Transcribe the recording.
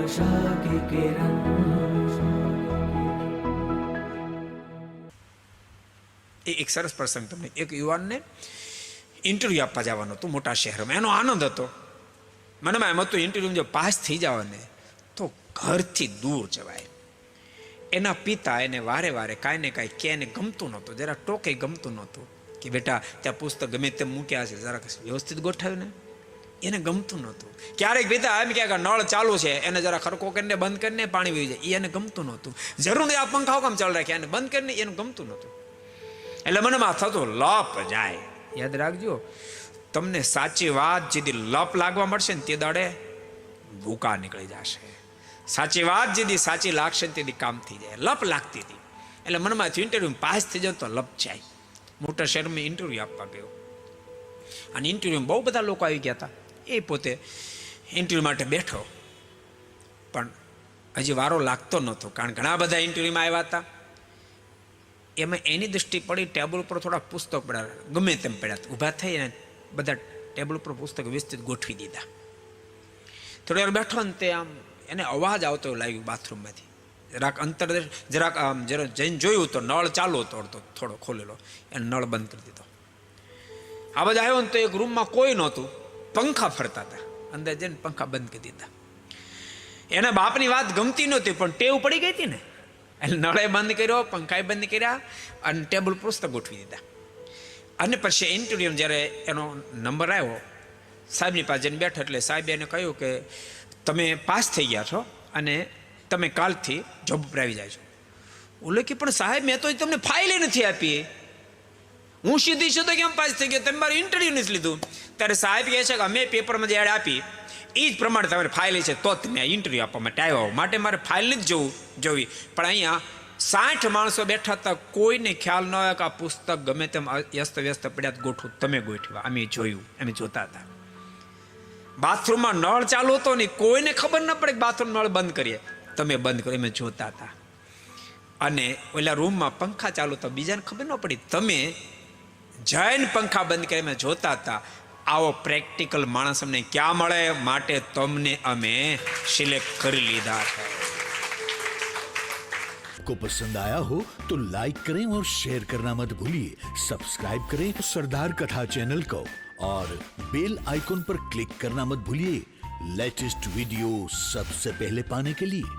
आशा की किरण। એક સરસ પ્રસંગ તમને, એક યુવાનને ઇન્ટરવ્યૂ આપવા જવાનું હતું મોટા શહેરમાં. એનો આનંદ હતો. મનમાં એમ હતું ઇન્ટરવ્યૂ જો પાસ થઈ જવાને તો ઘરથી દૂર જવાય. એના પિતા એને વારે વારે કાંઈ ને કાંઈ કે એને ગમતું નહોતું, જરા ટોકે ગમતું નહોતું કે બેટા ત્યાં પુસ્તક ગમે તેમ મૂક્યા છે, જરાક વ્યવસ્થિત ગોઠવ્યું ને. એને ગમતું નહોતું. ક્યારેક પિતા એમ કહે કે નળ ચાલુ છે એને જરા ખરકો કરીને બંધ કરીને પાણી વહી જાય, એને ગમતું નહોતું. જરૂર નહીં આ પંખાઓ કામ ચાલુ રાખ્યા, એને બંધ કરીને એનું ગમતું નહોતું. એટલે મનમાં થતું લપ જાય. યાદ રાખજો, તમને સાચી વાત જેથી લપ લાગવા મળશે ને તે દાડે ભૂકા નીકળી જશે. સાચી વાત જેથી સાચી લાગશે ને તેથી કામ થઈ જાય. લપ લાગતી હતી એટલે મનમાં ઇન્ટરવ્યુ પાસ થઈ જાય તો લપ જાય. મોટા શહેરમાં ઇન્ટરવ્યુ આપવા ગયો અને ઇન્ટરવ્યુ બહુ બધા લોકો આવી ગયા હતા. એ પોતે ઇન્ટરવ્યુ માટે બેઠો પણ હજી વારો લાગતો નહોતો, કારણ ઘણા બધા ઇન્ટરવ્યુમાં આવ્યા હતા. એમાં એની દૃષ્ટિ પડી ટેબલ ઉપર થોડા પુસ્તક પડ્યા, ગમે તેમ પડ્યા. ઊભા થઈ અને બધા ટેબલ ઉપર પુસ્તક વ્યવસ્થિત ગોઠવી દીધા. થોડી વાર બેઠો ને તે આમ એને અવાજ આવતો લાગ્યો બાથરૂમમાંથી. જરાક અંતર જરાક આમ જરા જઈને જોયું તો નળ ચાલુ હતો, થોડો ખોલેલો. એને નળ બંધ કરી દીધો. આ બધા આવ્યો ને તો એક રૂમમાં કોઈ નહોતું, પંખા ફરતા હતા. અંદર જઈને પંખા બંધ કરી દીધા. એના બાપની વાત ગમતી નહોતી પણ ટેવ પડી ગઈ હતી ને, એટલે નળે બંધ કર્યો, પંખાએ બંધ કર્યા અને ટેબલ પુસ્તક ગોઠવી દીધા. અને પછી ઇન્ટરવ્યુ જ્યારે એનો નંબર આવ્યો, સાહેબની પાસે જઈને બેઠા એટલે સાહેબે એને કહ્યું કે તમે પાસ થઈ ગયા છો અને તમે કાલથી જોબ ઉપર આવી જાય છો. ઓલે કે પણ સાહેબ મેં તો તમને ફાઇલે નથી આપી, હું સીધી સીધો કેમ પાસ થઈ ગયો, તમે મારું ઇન્ટરવ્યુ નથી લીધું. ત્યારે સાહેબ કહે છે કે અમે પેપરમાં જે એડ આપી એ જ પ્રમાણે તમારી ફાઇલ છે તો તમે ઇન્ટરવ્યુ આપવા માટે આવ્યા, માટે મારે ફાઇલ નથી જોવી. પણ અહીંયા 60 માણસો બેઠા હતા, કોઈને ખ્યાલ ન આવ્યો કે આ પુસ્તક ગમે તેમ વ્યસ્ત વ્યસ્ત પડ્યા ગોઠવું, તમે ગોઠવા. અમે જોયું, અમે જોતા હતા. બાથરૂમમાં નળ ચાલુ હતો ને કોઈને ખબર ન પડે કે બાથરૂમ નળ બંધ કરીએ, તમે બંધ કરી, અમે જોતા હતા. અને ઓલા રૂમમાં પંખા ચાલુ હતા, બીજાને ખબર ન પડી, તમે જૈન પંખા બંધ કરી અમે જોતા હતા. આવો પ્રેક્ટિકલ માણસ અમને ક્યાં મળે, માટે તમને અમે સિલેક્ટ કરી લીધા છે. को पसंद आया हो तो लाइक करें और शेयर करना मत भूलिए. सब्सक्राइब करें सरदार कथा चैनल को और बेल आइकॉन पर क्लिक करना मत भूलिए लेटेस्ट वीडियो सबसे पहले पाने के लिए.